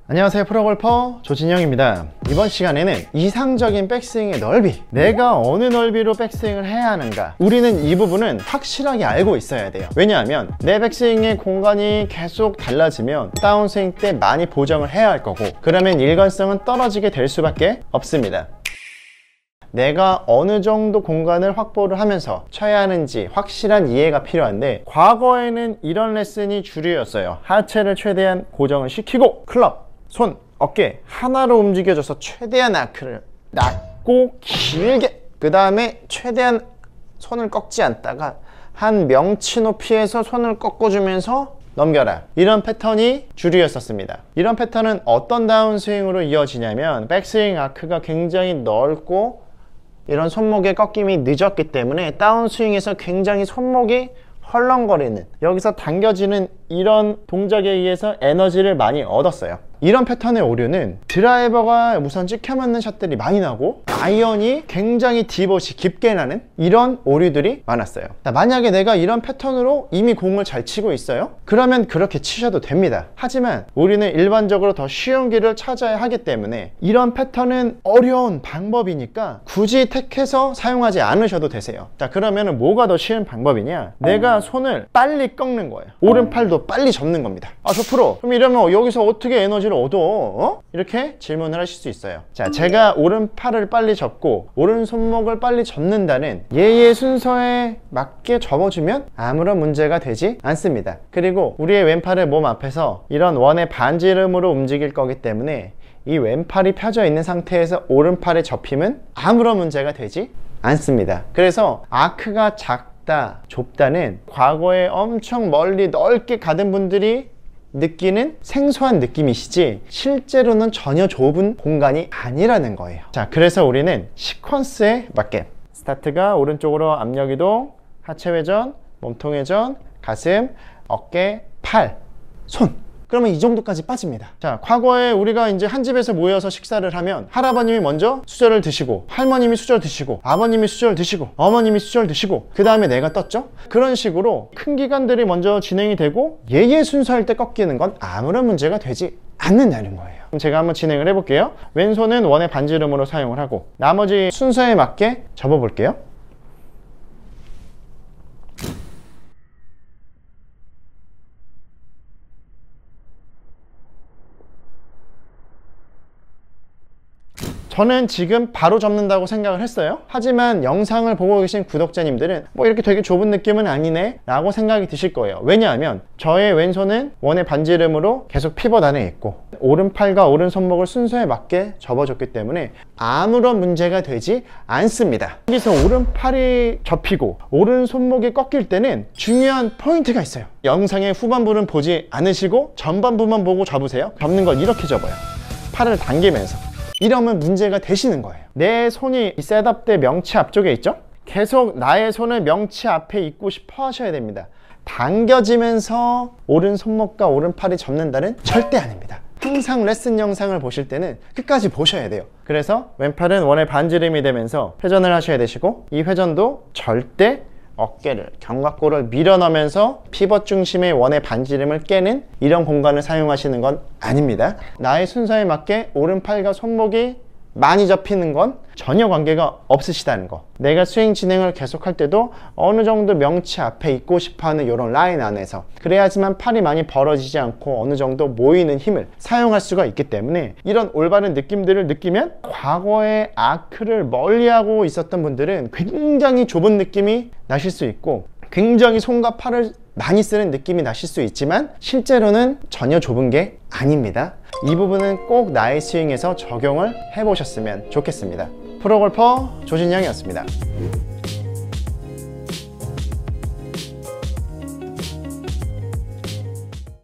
안녕하세요, 프로골퍼 조진영입니다. 이번 시간에는 이상적인 백스윙의 넓이, 내가 어느 넓이로 백스윙을 해야 하는가, 우리는 이 부분은 확실하게 알고 있어야 돼요. 왜냐하면 내 백스윙의 공간이 계속 달라지면 다운스윙 때 많이 보정을 해야 할 거고, 그러면 일관성은 떨어지게 될 수밖에 없습니다. 내가 어느 정도 공간을 확보를 하면서 쳐야 하는지 확실한 이해가 필요한데, 과거에는 이런 레슨이 주류였어요. 하체를 최대한 고정을 시키고 클럽, 손, 어깨 하나로 움직여줘서 최대한 아크를 낮고 길게, 그 다음에 최대한 손을 꺾지 않다가 한 명치 높이에서 손을 꺾어주면서 넘겨라. 이런 패턴이 주류였었습니다. 이런 패턴은 어떤 다운스윙으로 이어지냐면, 백스윙 아크가 굉장히 넓고 이런 손목의 꺾임이 늦었기 때문에 다운스윙에서 굉장히 손목이 헐렁거리는, 여기서 당겨지는 이런 동작에 의해서 에너지를 많이 얻었어요. 이런 패턴의 오류는 드라이버가 우선 찍혀맞는 샷들이 많이 나고, 아이언이 굉장히 디봇이 깊게 나는 이런 오류들이 많았어요. 만약에 내가 이런 패턴으로 이미 공을 잘 치고 있어요? 그러면 그렇게 치셔도 됩니다. 하지만 우리는 일반적으로 더 쉬운 길을 찾아야 하기 때문에 이런 패턴은 어려운 방법이니까 굳이 택해서 사용하지 않으셔도 되세요. 자, 그러면 뭐가 더 쉬운 방법이냐? 내가 손을 빨리 꺾는 거예요. 오른팔도 빨리 접는 겁니다. 저 프로, 그럼 이러면 여기서 어떻게 에너지를 얻어? 이렇게 질문을 하실 수 있어요. 자, 제가 오른팔을 빨리 접고 오른 손목을 빨리 접는다는 예의 순서에 맞게 접어주면 아무런 문제가 되지 않습니다. 그리고 우리의 왼팔을 몸 앞에서 이런 원의 반지름으로 움직일 거기 때문에 이 왼팔이 펴져 있는 상태에서 오른팔의 접힘은 아무런 문제가 되지 않습니다. 그래서 아크가 작다, 좁다는 과거에 엄청 멀리 넓게 가던 분들이 느끼는 생소한 느낌이시지, 실제로는 전혀 좁은 공간이 아니라는 거예요. 자, 그래서 우리는 시퀀스에 맞게 스타트가 오른쪽으로 압력 이동, 하체 회전, 몸통 회전, 가슴, 어깨, 팔, 손, 그러면 이 정도까지 빠집니다. 자, 과거에 우리가 이제 한 집에서 모여서 식사를 하면 할아버님이 먼저 수저를 드시고, 할머님이 수저를 드시고, 아버님이 수저를 드시고, 어머님이 수저를 드시고, 그 다음에 내가 떴죠? 그런 식으로 큰 기관들이 먼저 진행이 되고 예의 순서일 때 꺾이는 건 아무런 문제가 되지 않는다는 거예요. 그럼 제가 한번 진행을 해볼게요. 왼손은 원의 반지름으로 사용을 하고 나머지 순서에 맞게 접어볼게요. 저는 지금 바로 접는다고 생각을 했어요. 하지만 영상을 보고 계신 구독자님들은 뭐 이렇게 되게 좁은 느낌은 아니네 라고 생각이 드실 거예요. 왜냐하면 저의 왼손은 원의 반지름으로 계속 피벗 안에 있고 오른팔과 오른손목을 순서에 맞게 접어줬기 때문에 아무런 문제가 되지 않습니다. 여기서 오른팔이 접히고 오른손목이 꺾일 때는 중요한 포인트가 있어요. 영상의 후반부는 보지 않으시고 전반부만 보고 접으세요. 접는 건 이렇게 접어요. 팔을 당기면서. 이러면 문제가 되시는 거예요. 내 손이 이 셋업 때 명치 앞쪽에 있죠? 계속 나의 손을 명치 앞에 있고 싶어 하셔야 됩니다. 당겨지면서 오른 손목과 오른팔이 접는다는 절대 아닙니다. 항상 레슨 영상을 보실 때는 끝까지 보셔야 돼요. 그래서 왼팔은 원의 반지름이 되면서 회전을 하셔야 되시고, 이 회전도 절대 어깨를, 견갑골을 밀어넣으면서 피벗 중심의 원의 반지름을 깨는 이런 공간을 사용하시는 건 아닙니다. 나의 순서에 맞게 오른팔과 손목이 많이 접히는 건 전혀 관계가 없으시다는 거. 내가 스윙 진행을 계속할 때도 어느 정도 명치 앞에 있고 싶어하는 이런 라인 안에서, 그래야지만 팔이 많이 벌어지지 않고 어느 정도 모이는 힘을 사용할 수가 있기 때문에 이런 올바른 느낌들을 느끼면, 과거에 아크를 멀리하고 있었던 분들은 굉장히 좁은 느낌이 나실 수 있고 굉장히 손과 팔을 많이 쓰는 느낌이 나실 수 있지만 실제로는 전혀 좁은 게 아닙니다. 이 부분은 꼭 나의 스윙에서 적용을 해보셨으면 좋겠습니다. 프로골퍼 조진영이었습니다.